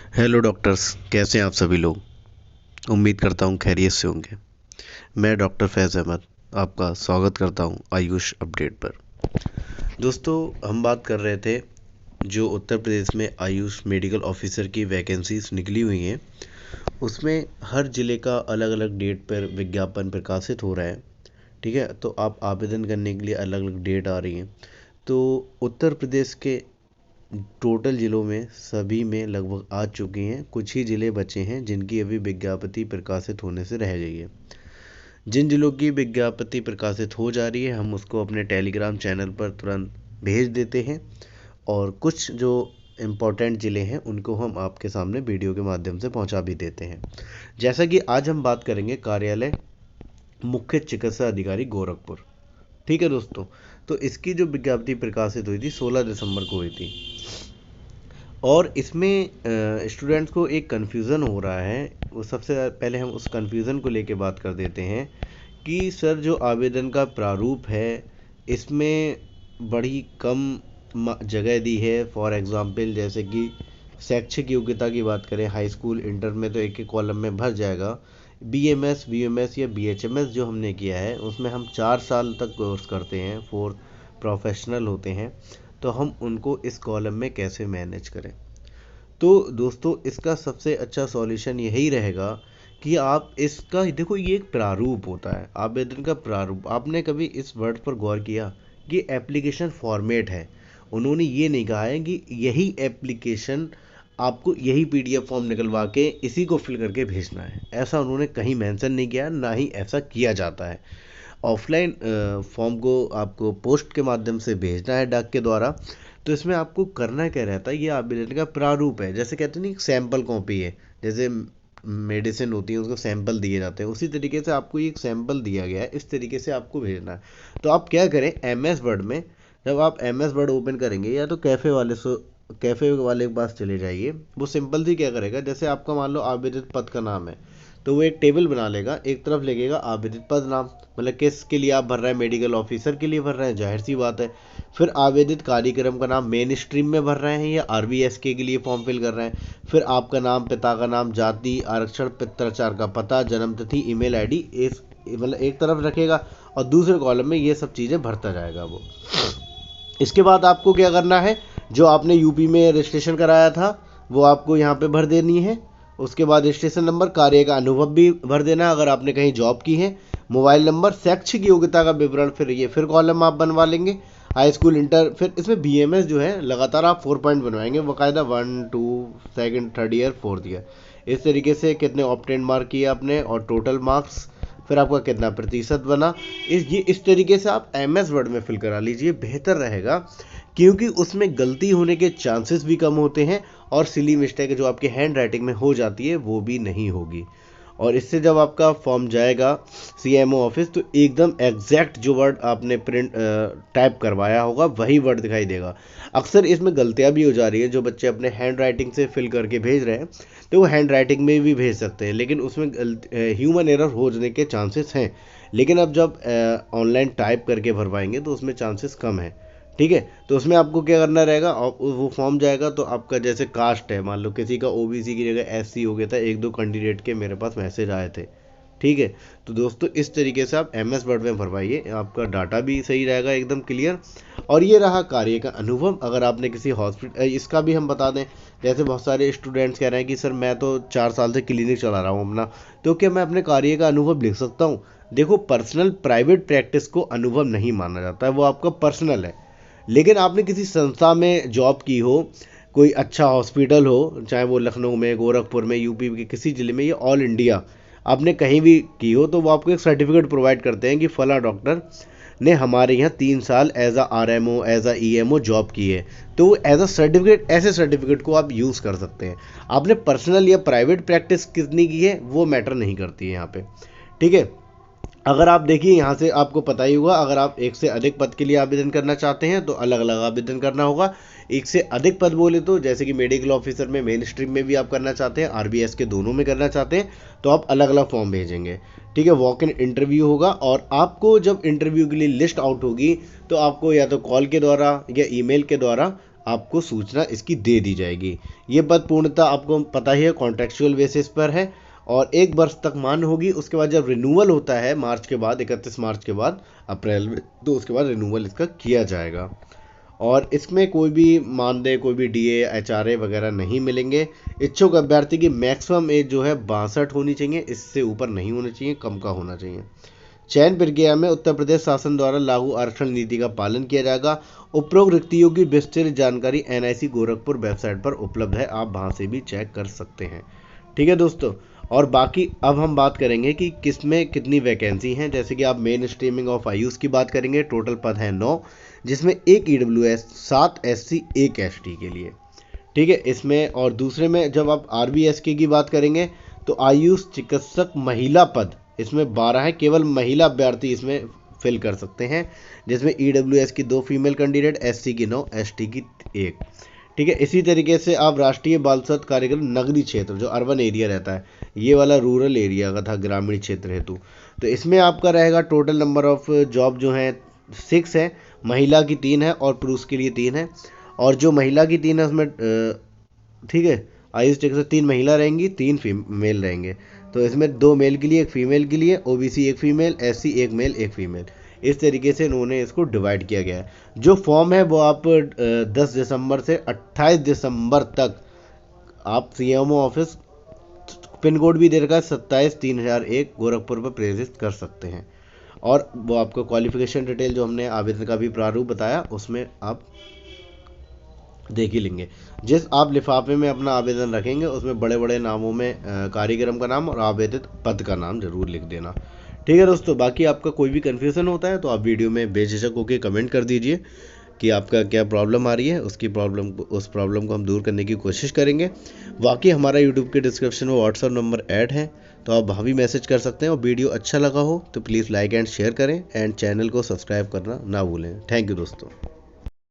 Hello doctors, कैसे हैं आप सभी लोग। उम्मीद करता हूँ खैरियत से होंगे। मैं डॉक्टर फैज़ अहमद आपका स्वागत करता हूँ आयुष अपडेट पर। दोस्तों, हम बात कर रहे थे जो उत्तर प्रदेश में आयुष मेडिकल ऑफिसर की वैकेंसीज निकली हुई हैं, उसमें हर ज़िले का अलग अलग डेट पर विज्ञापन प्रकाशित हो रहा है। ठीक है, तो आप आवेदन करने के लिए अलग अलग डेट आ रही हैं। तो उत्तर प्रदेश के टोटल ज़िलों में सभी में लगभग आ चुकी हैं। कुछ ही ज़िले बचे हैं जिनकी अभी विज्ञप्ति प्रकाशित होने से रह गई है। जिन ज़िलों की विज्ञप्ति प्रकाशित हो जा रही है, हम उसको अपने टेलीग्राम चैनल पर तुरंत भेज देते हैं, और कुछ जो इम्पोर्टेंट ज़िले हैं उनको हम आपके सामने वीडियो के माध्यम से पहुंचा भी देते हैं। जैसा कि आज हम बात करेंगे कार्यालय मुख्य चिकित्सा अधिकारी गोरखपुर। ठीक है दोस्तों, तो इसकी जो विज्ञप्ति प्रकाशित हुई थी 16 दिसंबर को हुई थी, और इसमें स्टूडेंट्स को एक कन्फ्यूज़न हो रहा है। वो सबसे पहले हम उस कन्फ्यूज़न को लेके बात कर देते हैं कि सर जो आवेदन का प्रारूप है, इसमें बड़ी कम जगह दी है। फॉर एग्ज़ाम्पल जैसे कि शैक्षिक योग्यता की बात करें, हाई स्कूल इंटर में तो एक एक कॉलम में भर जाएगा। बीएमएस बीएमएस या बीएचएमएस जो हमने किया है उसमें हम 4 साल तक कोर्स करते हैं, 4 प्रोफेशनल होते हैं, तो हम उनको इस कॉलम में कैसे मैनेज करें। तो दोस्तों, इसका सबसे अच्छा सॉल्यूशन यही रहेगा कि आप इसका देखो, ये एक प्रारूप होता है, आवेदन का प्रारूप। आपने कभी इस वर्ड पर गौर किया कि एप्लीकेशन फॉर्मेट है? उन्होंने ये नहीं कहा है कि यही एप्लीकेशन आपको यही पीडीएफ फॉर्म निकलवा के इसी को फिल करके भेजना है। ऐसा उन्होंने कहीं मेंशन नहीं किया, ना ही ऐसा किया जाता है। ऑफलाइन फॉर्म को आपको पोस्ट के माध्यम से भेजना है, डाक के द्वारा। तो इसमें आपको करना क्या रहता है, ये आवेदन का प्रारूप है। जैसे कहते हैं नहीं, सैम्पल कॉपी है, जैसे मेडिसिन होती है उसको सैंपल दिए जाते हैं, उसी तरीके से आपको ये एक सैंपल दिया गया है, इस तरीके से आपको भेजना है। तो आप क्या करें, एम एस वर्ड में जब आप एम एस वर्ड ओपन करेंगे, या तो कैफ़े वाले के पास चले जाइए। वो सिंपल सी क्या करेगा, जैसे आपका मान लो आवेदित पद का नाम है, तो वो एक टेबल बना लेगा, एक तरफ लिखेगा आवेदित पद नाम, मतलब किसके लिए आप भर रहे हैं, मेडिकल ऑफिसर के लिए भर रहे हैं, जाहिर सी बात है। फिर आवेदित कार्यक्रम का नाम, मेन स्ट्रीम में भर रहे हैं या आरबीएसके के लिए फॉर्म फिल कर रहे हैं। फिर आपका नाम, पिता का नाम, जाति, आरक्षण, पत्राचार का पता, जन्म तिथि, ईमेल आईडी, इस मतलब एक तरफ रखेगा, और दूसरे कॉलम में ये सब चीज़ें भरता जाएगा वो। इसके बाद आपको क्या करना है, जो आपने यूपी में रजिस्ट्रेशन कराया था वो आपको यहाँ पे भर देनी है। उसके बाद रजिस्ट्रेशन नंबर, कार्य का अनुभव भी भर देना है अगर आपने कहीं जॉब की है, मोबाइल नंबर, शैक्षिक योग्यता का विवरण, फिर कॉलम आप बनवा लेंगे, हाई स्कूल इंटर। फिर इसमें बीएमएस जो है लगातार आप 4 पॉइंट बनवाएंगे बाकायदा, 1 2 second, third year, fourth year, इस तरीके से कितने ऑप्टेंड मार्क किए आपने और टोटल मार्क्स, फिर आपका कितना प्रतिशत बना। इस तरीके से आप एम एस वर्ड में फिल करा लीजिए, बेहतर रहेगा, क्योंकि उसमें गलती होने के चांसेस भी कम होते हैं, और सिली मिस्टेक जो आपके हैंड राइटिंग में हो जाती है वो भी नहीं होगी। और इससे जब आपका फॉर्म जाएगा सीएमओ ऑफिस, तो एकदम एग्जैक्ट जो वर्ड आपने प्रिंट टाइप करवाया होगा वही वर्ड दिखाई देगा। अक्सर इसमें गलतियां भी हो जा रही है, जो बच्चे अपने हैंड राइटिंग से फिल करके भेज रहे हैं, तो वो हैंड राइटिंग में भी भेज सकते हैं, लेकिन उसमें ह्यूमन एरर होने के चांसेस हैं। लेकिन अब जब ऑनलाइन टाइप करके भरवाएंगे तो उसमें चांसेस कम है। ठीक है, तो उसमें आपको क्या करना रहेगा, वो फॉर्म जाएगा तो आपका जैसे कास्ट है, मान लो किसी का ओबीसी की जगह एससी हो गया था, 1 2 कैंडिडेट के मेरे पास मैसेज आए थे। ठीक है, तो दोस्तों इस तरीके से आप एम एस वर्ड में भरवाइए, आपका डाटा भी सही रहेगा, एकदम क्लियर। और ये रहा कार्य का अनुभव। अगर आपने किसी हॉस्पिटल, इसका भी हम बता दें, जैसे बहुत सारे स्टूडेंट्स कह रहे हैं कि सर मैं तो 4 साल से क्लिनिक चला रहा हूँ अपना, तो क्या मैं अपने कार्य का अनुभव लिख सकता हूँ? देखो, पर्सनल प्राइवेट प्रैक्टिस को अनुभव नहीं माना जाता है, वो आपका पर्सनल है। लेकिन आपने किसी संस्था में जॉब की हो, कोई अच्छा हॉस्पिटल हो, चाहे वो लखनऊ में, गोरखपुर में, यूपी के किसी ज़िले में, या ऑल इंडिया आपने कहीं भी की हो, तो वो आपको एक सर्टिफिकेट प्रोवाइड करते हैं कि फला डॉक्टर ने हमारे यहाँ 3 साल एज आ आरएमओ, एज आ ईएमओ जॉब की है। तो वो एज अ सर्टिफिकेट, ऐसे सर्टिफिकेट को आप यूज़ कर सकते हैं। आपने पर्सनल या प्राइवेट प्रैक्टिस कितनी की है वो मैटर नहीं करती है यहाँ पे। ठीक है, अगर आप देखिए यहाँ से आपको पता ही होगा, अगर आप एक से अधिक पद के लिए आवेदन करना चाहते हैं तो अलग अलग आवेदन करना होगा। एक से अधिक पद बोले तो जैसे कि मेडिकल ऑफिसर में, मेन स्ट्रीम में भी आप करना चाहते हैं, आरबीएस के दोनों में करना चाहते हैं, तो आप अलग अलग फॉर्म भेजेंगे। ठीक है, वॉक इन इंटरव्यू होगा, और आपको जब इंटरव्यू के लिए लिस्ट आउट होगी तो आपको या तो कॉल के द्वारा या ईमेल के द्वारा आपको सूचना इसकी दे दी जाएगी। ये पद पूर्णतः आपको पता ही है कॉन्ट्रेक्चुअल बेसिस पर है और 1 वर्ष तक मान्य होगी। उसके बाद जब रिन्यूअल होता है मार्च के बाद, 31 मार्च के बाद अप्रैल में, तो उसके बाद रिन्यूअल इसका किया जाएगा। और इसमें कोई भी मानदेय, कोई भी डीए, एचआरए वगैरह नहीं मिलेंगे। इच्छुक अभ्यर्थी की मैक्सिमम एज जो है 62 होनी चाहिए, इससे ऊपर नहीं होना चाहिए, कम का होना चाहिए। चयन प्रक्रिया में उत्तर प्रदेश शासन द्वारा लागू आरक्षण नीति का पालन किया जाएगा। उपरोक्त रिक्तियों की विस्तृत जानकारी एनआईसी गोरखपुर वेबसाइट पर उपलब्ध है, आप वहां से भी चेक कर सकते हैं। ठीक है दोस्तों, और बाकी अब हम बात करेंगे कि किसमें कितनी वैकेंसी हैं। जैसे कि आप मेन स्ट्रीमिंग ऑफ आयुष की बात करेंगे, टोटल पद हैं 9, जिसमें 1 ईडब्ल्यूएस, 7 एससी, 1 एसटी के लिए। ठीक है, इसमें और दूसरे में जब आप आरबीएसके की बात करेंगे तो आयुष चिकित्सक महिला पद इसमें 12 है, केवल महिला अभ्यर्थी इसमें फिल कर सकते हैं, जिसमें ईडब्ल्यूएस की 2 फीमेल कैंडिडेट, एससी की 9, एसटी की 1। ठीक है, इसी तरीके से आप राष्ट्रीय बाल स्वास्थ्य कार्यक्रम नगरीय क्षेत्र जो अर्बन एरिया रहता है, ये वाला रूरल एरिया का था, ग्रामीण क्षेत्र हेतु, तो इसमें आपका रहेगा टोटल नंबर ऑफ जॉब जो है 6 है, महिला की 3 है और पुरुष के लिए 3 है। और जो महिला की 3 है उसमें ठीक है, आयुष चिकित्सक 3 महिला रहेंगी, 3 फीमेल रहेंगे, तो इसमें 2 मेल के लिए, 1 फीमेल के लिए, OBC 1 female, SC 1 male 1 female, इस तरीके से इन्होंने इसको डिवाइड किया गया है। जो फॉर्म है वो आप 10 दिसंबर से 28 दिसंबर तक आप सीएमओ ऑफिस, पिन कोड भी दे रखा है 27-3001 गोरखपुर पर प्रेषित कर सकते हैं। और वो आपको क्वालिफिकेशन डिटेल जो हमने आवेदन का भी प्रारूप बताया उसमें आप देख ही लेंगे। जिस आप लिफाफे में अपना आवेदन रखेंगे उसमें बड़े बड़े नामों में कार्यक्रम का नाम और आवेदित पद का नाम जरूर लिख देना। ठीक है दोस्तों, बाकी आपका कोई भी कन्फ्यूज़न होता है तो आप वीडियो में बेझिझक होकर कमेंट कर दीजिए कि आपका क्या प्रॉब्लम आ रही है, उस प्रॉब्लम को हम दूर करने की कोशिश करेंगे। बाकी हमारा यूट्यूब के डिस्क्रिप्शन में व्हाट्सअप नंबर ऐड है, तो आप वहाँ भी मैसेज कर सकते हैं। और वीडियो अच्छा लगा हो तो प्लीज़ लाइक एंड शेयर करें एंड चैनल को सब्सक्राइब करना ना भूलें। थैंक यू दोस्तों।